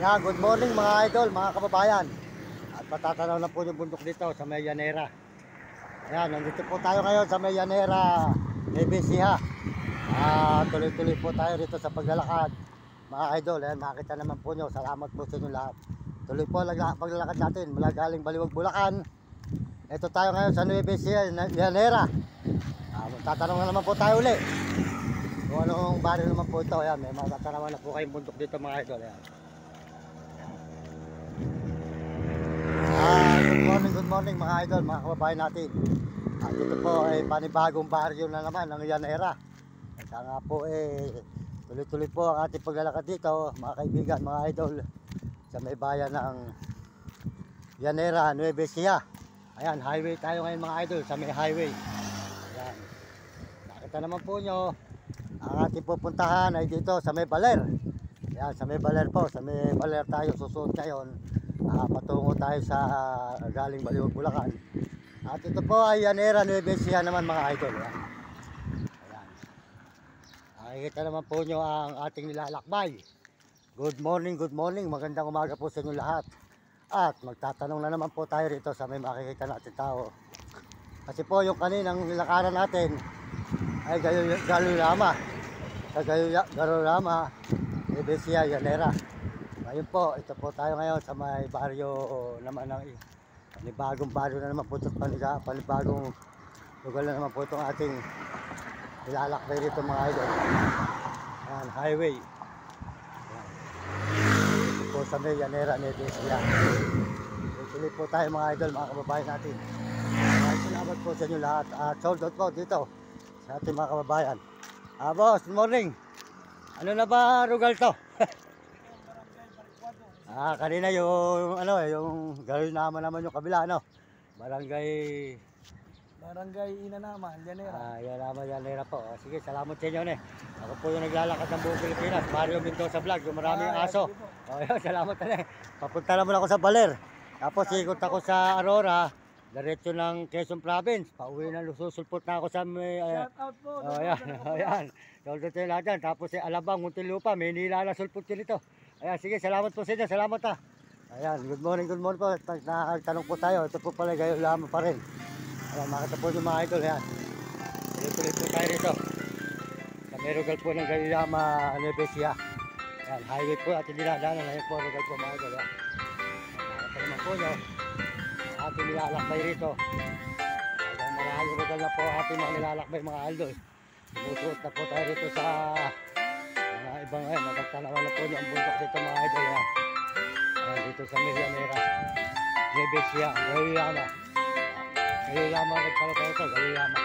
Yeah, good morning mga idol, mga kababayan. At patatanaw na po yung bundok dito sa may Llanera. Ayan, nandito po tayo ngayon sa may Llanera, Nevesia. Tuloy-tuloy po tayo rito sa paglalakad. Mga idol, ayan, makita naman po nyo. Salamat po sa inyo lahat. Tuloy po paglalakad natin mula galing Baliwag, Bulacan. Ito tayo ngayon sa Nevesia, Llanera. Tatanong na naman po tayo uli kung anong barrio naman po ito. Ayan, may matatanawan na po kayong bundok dito mga idol. Ayan. Good morning mga idol, mga kababayan natin. Dito po ay panibagong baryo na naman ng Llanera. Kaya nga po tuloy-tuloy po ang ating paglalakad dito mga kaibigan, mga idol, sa may bayan ng Llanera, Nevesia. Ayan, highway tayo ngayon mga idol, sa may highway. Ayan. Nakita naman po nyo, ang ating pupuntahan ay dito sa may Baler. Ayan, sa may Baler po, sa may Baler tayo susunod ngayon. Patungo tayo sa galing Baliwag, Bulacan. At ito po ay Llanera, Nevesia naman mga idol. Ayan. Nakikita naman po nyo ang ating nilalakbay. Good morning, magandang umaga po sa inyo lahat. At magtatanong na naman po tayo rito sa may makikita natin tao. Kasi po yung kaninang nilakaran natin ay Galulama. Sa Galulama, Nevesia, Llanera. Ngayon po, ito po tayo ngayon sa may baryo naman ng panibagong baryo na naman po ito, panibagong lugar na naman po itong ating nilalakbay rito mga idol. Ayan, highway. Ayan. Ito po sa may Llanera, Nevesia. Tuloy po tayo mga idol, mga kababayan natin. Salamat po sa inyo lahat. Sold out po dito sa ating mga kababayan. Boss, good morning. Ano na ba rugal to? Kanina yung yung gawin naman yung kabila, Barangay Inanama, Llanera. Llanera po. Sige, salamat sa inyo, Ako po yung naglalakad ng buong Pilipinas, Mario Mendoza Vlog, yung maraming aso. Salamat Papunta naman ako sa Baler. Tapos ikot ako sa Aurora, diretso ng Quezon Province. Pauwi na, susulpot na ako sa may Shout out po. ayan. Soldo tayo lahat dyan. Tapos Alabang, Muntinlupa, Maynila na sulpot ko nito. Ayan, sige, salamat po sa inyo, salamat Ayan, good morning po. Nakagtanong po tayo, ito po pala Galulama pa rin. Ayan, makita po yung mga idol, ayan. Tuloy-tuloy po tayo rito. Sa may rugal po ng Galulama, Nevesia. Ayan, highway po at dinadaanan. Ayan po, rugal po mga idol, ayan. Makita naman po nyo, ating nilalakbay rito. Ayan, maraming rugal na po ating mga nilalakbay mga idol. Sinusuot na po tayo rito sa ibang magtanawan na po nyo ang bundok dito mga idol. Ayan, dito sa Llanera, Nevesia, Galulama. Galulama rin pala po ito, Galulama.